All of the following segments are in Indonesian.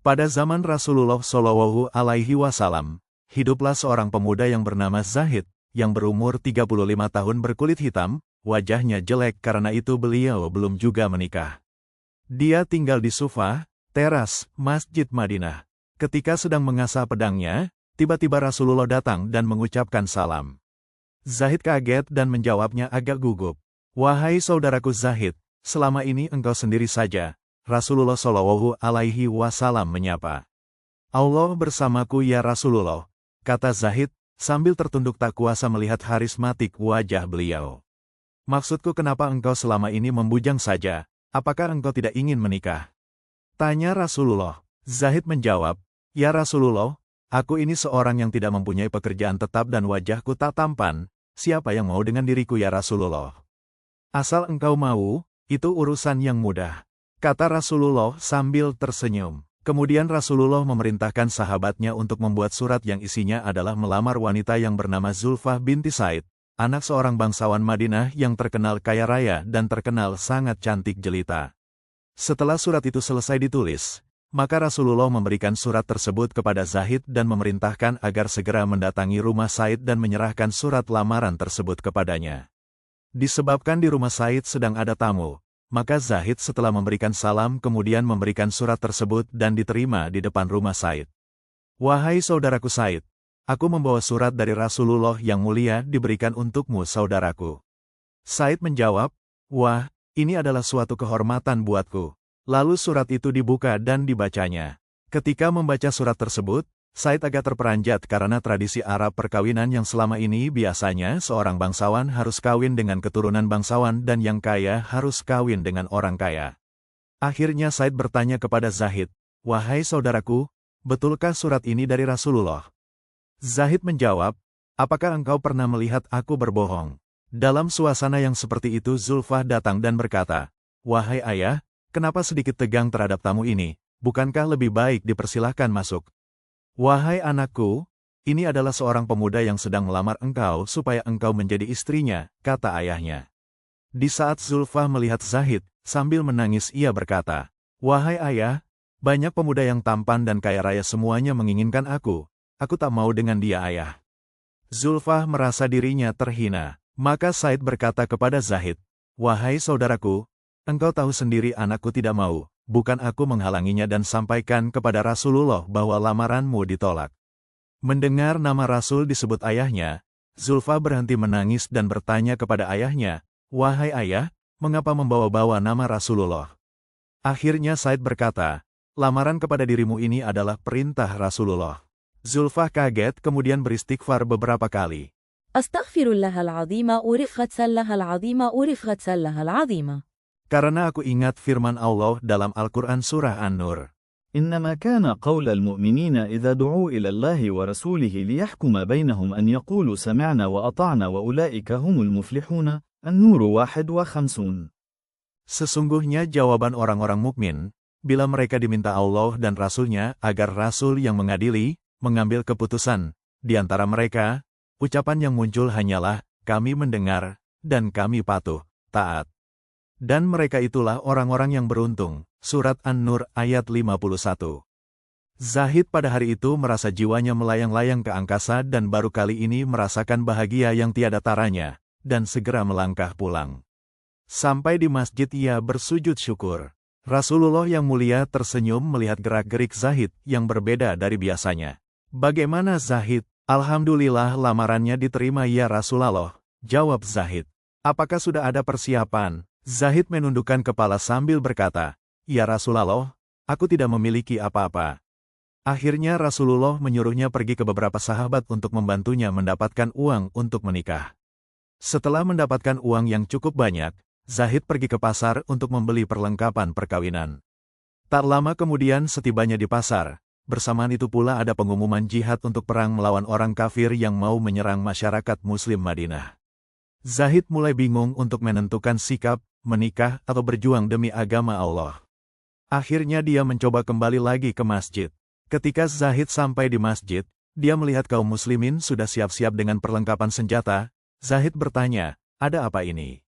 Pada zaman Rasulullah Shallallahu Alaihi Wasallam, hiduplah seorang pemuda yang bernama Zahid, yang berumur 35 tahun berkulit hitam, wajahnya jelek karena itu beliau belum juga menikah. Dia tinggal di Sufah, teras, Masjid Madinah. Ketika sedang mengasah pedangnya, tiba-tiba Rasulullah datang dan mengucapkan salam. Zahid kaget dan menjawabnya agak gugup. "Wahai saudaraku Zahid, selama ini engkau sendiri saja." Rasulullah Shallallahu Alaihi Wasallam menyapa. "Allah bersamaku ya Rasulullah," kata Zahid, sambil tertunduk tak kuasa melihat harismatik wajah beliau. "Maksudku kenapa engkau selama ini membujang saja, apakah engkau tidak ingin menikah?" tanya Rasulullah. Zahid menjawab, "Ya Rasulullah, aku ini seorang yang tidak mempunyai pekerjaan tetap dan wajahku tak tampan, siapa yang mau dengan diriku ya Rasulullah? Asal engkau mau, itu urusan yang mudah," kata Rasulullah sambil tersenyum. Kemudian Rasulullah memerintahkan sahabatnya untuk membuat surat yang isinya adalah melamar wanita yang bernama Zulfah binti Said, anak seorang bangsawan Madinah yang terkenal kaya raya dan terkenal sangat cantik jelita. Setelah surat itu selesai ditulis, maka Rasulullah memberikan surat tersebut kepada Zahid dan memerintahkan agar segera mendatangi rumah Said dan menyerahkan surat lamaran tersebut kepadanya. Disebabkan di rumah Said sedang ada tamu, maka Zahid setelah memberikan salam kemudian memberikan surat tersebut dan diterima di depan rumah Said. "Wahai saudaraku Said, aku membawa surat dari Rasulullah yang mulia diberikan untukmu saudaraku." Said menjawab, "Wah, ini adalah suatu kehormatan buatku." Lalu surat itu dibuka dan dibacanya. Ketika membaca surat tersebut, Said agak terperanjat karena tradisi Arab perkawinan yang selama ini biasanya seorang bangsawan harus kawin dengan keturunan bangsawan dan yang kaya harus kawin dengan orang kaya. Akhirnya Said bertanya kepada Zahid, "Wahai saudaraku, betulkah surat ini dari Rasulullah?" Zahid menjawab, "Apakah engkau pernah melihat aku berbohong?" Dalam suasana yang seperti itu Zulfah datang dan berkata, "Wahai ayah, kenapa sedikit tegang terhadap tamu ini? Bukankah lebih baik dipersilahkan masuk?" "Wahai anakku, ini adalah seorang pemuda yang sedang melamar engkau supaya engkau menjadi istrinya," kata ayahnya. Di saat Zulfah melihat Zahid, sambil menangis ia berkata, "Wahai ayah, banyak pemuda yang tampan dan kaya raya semuanya menginginkan aku tak mau dengan dia ayah." Zulfah merasa dirinya terhina, maka Said berkata kepada Zahid, "Wahai saudaraku, engkau tahu sendiri anakku tidak mau. Bukan aku menghalanginya dan sampaikan kepada Rasulullah bahwa lamaranmu ditolak." Mendengar nama Rasul disebut ayahnya, Zulfah berhenti menangis dan bertanya kepada ayahnya, "Wahai ayah, mengapa membawa-bawa nama Rasulullah?" Akhirnya Said berkata, "Lamaran kepada dirimu ini adalah perintah Rasulullah." Zulfah kaget kemudian beristighfar beberapa kali. Astaghfirullahal azima urifat sallahal azima urifat sallahal azima. Karena aku ingat firman Allah dalam Al-Quran Surah An-Nur. إنما كان قول المؤمنين إذا دعوا إلى الله ورسوله ليحكم بينهم أن يقولوا سمعنا وأطعنا وأولئك هم المفلحون. النور 51. Sesungguhnya jawaban orang-orang mukmin, bila mereka diminta Allah dan Rasul-Nya agar Rasul yang mengadili, mengambil keputusan, di antara mereka, ucapan yang muncul hanyalah, "Kami mendengar, dan kami patuh, taat." Dan mereka itulah orang-orang yang beruntung. Surat An-Nur ayat 51. Zahid pada hari itu merasa jiwanya melayang-layang ke angkasa dan baru kali ini merasakan bahagia yang tiada taranya, dan segera melangkah pulang. Sampai di masjid ia bersujud syukur. Rasulullah yang mulia tersenyum melihat gerak-gerik Zahid yang berbeda dari biasanya. "Bagaimana Zahid?" "Alhamdulillah lamarannya diterima ya Rasulullah," jawab Zahid. "Apakah sudah ada persiapan?" Zahid menundukkan kepala sambil berkata, "Ya Rasulullah, aku tidak memiliki apa-apa." Akhirnya Rasulullah menyuruhnya pergi ke beberapa sahabat untuk membantunya mendapatkan uang untuk menikah. Setelah mendapatkan uang yang cukup banyak, Zahid pergi ke pasar untuk membeli perlengkapan perkawinan. Tak lama kemudian setibanya di pasar, bersamaan itu pula ada pengumuman jihad untuk perang melawan orang kafir yang mau menyerang masyarakat Muslim Madinah. Zahid mulai bingung untuk menentukan sikap, menikah atau berjuang demi agama Allah. Akhirnya dia mencoba kembali lagi ke masjid. Ketika Zahid sampai di masjid, dia melihat kaum muslimin sudah siap-siap dengan perlengkapan senjata. Zahid bertanya, "Ada apa ini?"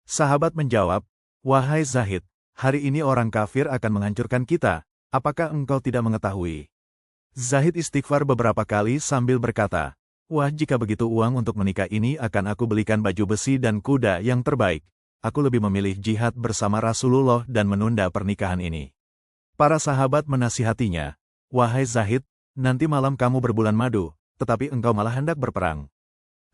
Sahabat menjawab, "Wahai Zahid, hari ini orang kafir akan menghancurkan kita, apakah engkau tidak mengetahui? Zahid istighfar beberapa kali sambil berkata, wah, jika begitu uang untuk menikah ini akan aku belikan baju besi dan kuda yang terbaik. Aku lebih memilih jihad bersama Rasulullah dan menunda pernikahan ini. Para sahabat menasihatinya, wahai Zahid, nanti malam kamu berbulan madu, tetapi engkau malah hendak berperang.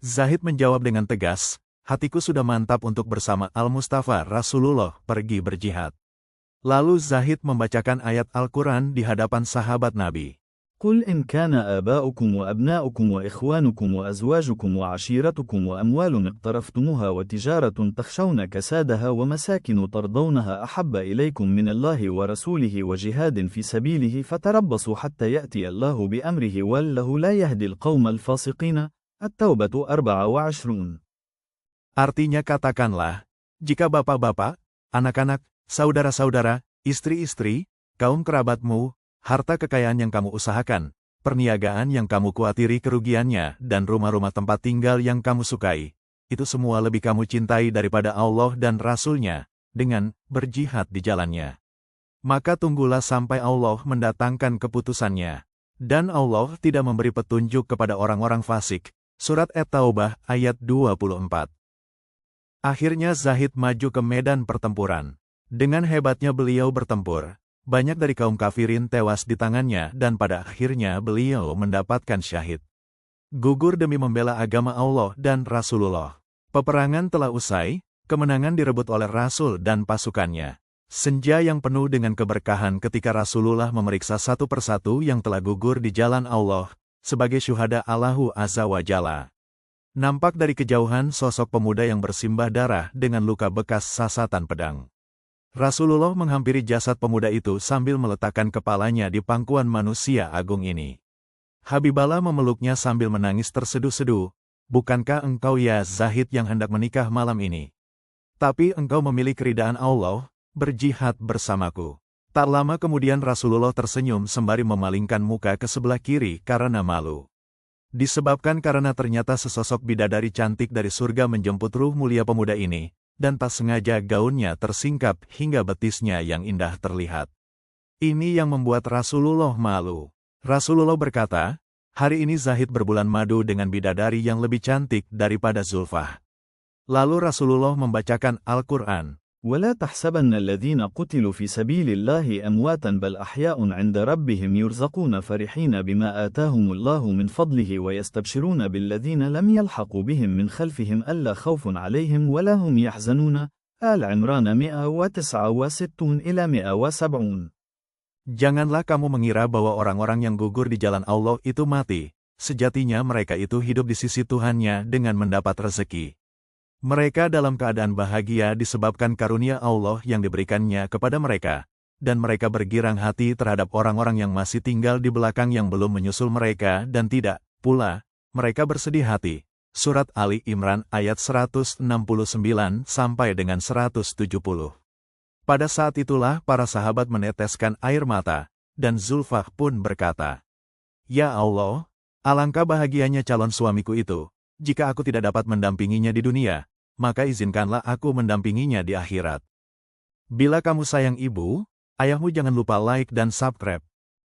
Zahid menjawab dengan tegas, hatiku sudah mantap untuk bersama Al-Mustafa Rasulullah pergi berjihad. Lalu Zahid membacakan ayat Al-Quran di hadapan sahabat Nabi. قل إن كان آباؤكم وأبناؤكم وإخوانكم وأزواجكم وعشيرتكم وأموال اقترفتموها وتجارة تخشون كسادها ومساكن ترضونها أحب إليكم من الله ورسوله وجهاد في سبيله فتربصوا حتى يأتي الله بأمره والله لا يهدي القوم الفاسقين. التوبة 24. Artinya katakanlah, jika bapak-bapak, anak-anak, saudara-saudara, istri-istri, kaum kerabatmu, harta kekayaan yang kamu usahakan, perniagaan yang kamu kuatiri kerugiannya, dan rumah-rumah tempat tinggal yang kamu sukai, itu semua lebih kamu cintai daripada Allah dan Rasul-Nya, dengan berjihad di jalannya. Maka tunggulah sampai Allah mendatangkan keputusannya. Dan Allah tidak memberi petunjuk kepada orang-orang fasik. Surat At-Taubah ayat 24. Akhirnya Zahid maju ke medan pertempuran. Dengan hebatnya beliau bertempur. Banyak dari kaum kafirin tewas di tangannya dan pada akhirnya beliau mendapatkan syahid. Gugur demi membela agama Allah dan Rasulullah. Peperangan telah usai, kemenangan direbut oleh Rasul dan pasukannya. Senja yang penuh dengan keberkahan ketika Rasulullah memeriksa satu persatu yang telah gugur di jalan Allah, sebagai syuhada Allahu Azza wa Jalla. Nampak dari kejauhan sosok pemuda yang bersimbah darah dengan luka bekas sasatan pedang. Rasulullah menghampiri jasad pemuda itu sambil meletakkan kepalanya di pangkuan manusia agung ini. Habiballah memeluknya sambil menangis terseduh-seduh, bukankah engkau ya Zahid yang hendak menikah malam ini? Tapi engkau memilih keridaan Allah, berjihad bersamaku. Tak lama kemudian Rasulullah tersenyum sembari memalingkan muka ke sebelah kiri karena malu. Disebabkan karena ternyata sesosok bidadari cantik dari surga menjemput ruh mulia pemuda ini, dan tak sengaja gaunnya tersingkap hingga betisnya yang indah terlihat. Ini yang membuat Rasulullah malu. Rasulullah berkata, hari ini Zahid berbulan madu dengan bidadari yang lebih cantik daripada Zulfah. Lalu Rasulullah membacakan Al-Quran. ولا تحسبن الذين قتلوا في سبيل الله أمواتا بل أحياء عند ربهم يرزقون فرحين بما آتاهم الله من فضله ويستبشرون بالذين لم يلحقوا بهم من خلفهم ألا خوف عليهم ولا هم يحزنون. آل عمران 169 إلى 170. Janganlah kamu mengira bahwa orang-orang yang gugur di jalan Allah itu mati, sejatinya mereka itu hidup di sisi Tuhannya dengan mendapat rezeki. Mereka dalam keadaan bahagia disebabkan karunia Allah yang diberikannya kepada mereka, dan mereka bergirang hati terhadap orang-orang yang masih tinggal di belakang yang belum menyusul mereka dan tidak, pula, mereka bersedih hati. Surat Ali Imran ayat 169 sampai dengan 170. Pada saat itulah para sahabat meneteskan air mata, dan Zulfah pun berkata, Ya Allah, alangkah bahagianya calon suamiku itu. Jika aku tidak dapat mendampinginya di dunia, maka izinkanlah aku mendampinginya di akhirat. Bila kamu sayang ibu, ayahmu jangan lupa like dan subscribe,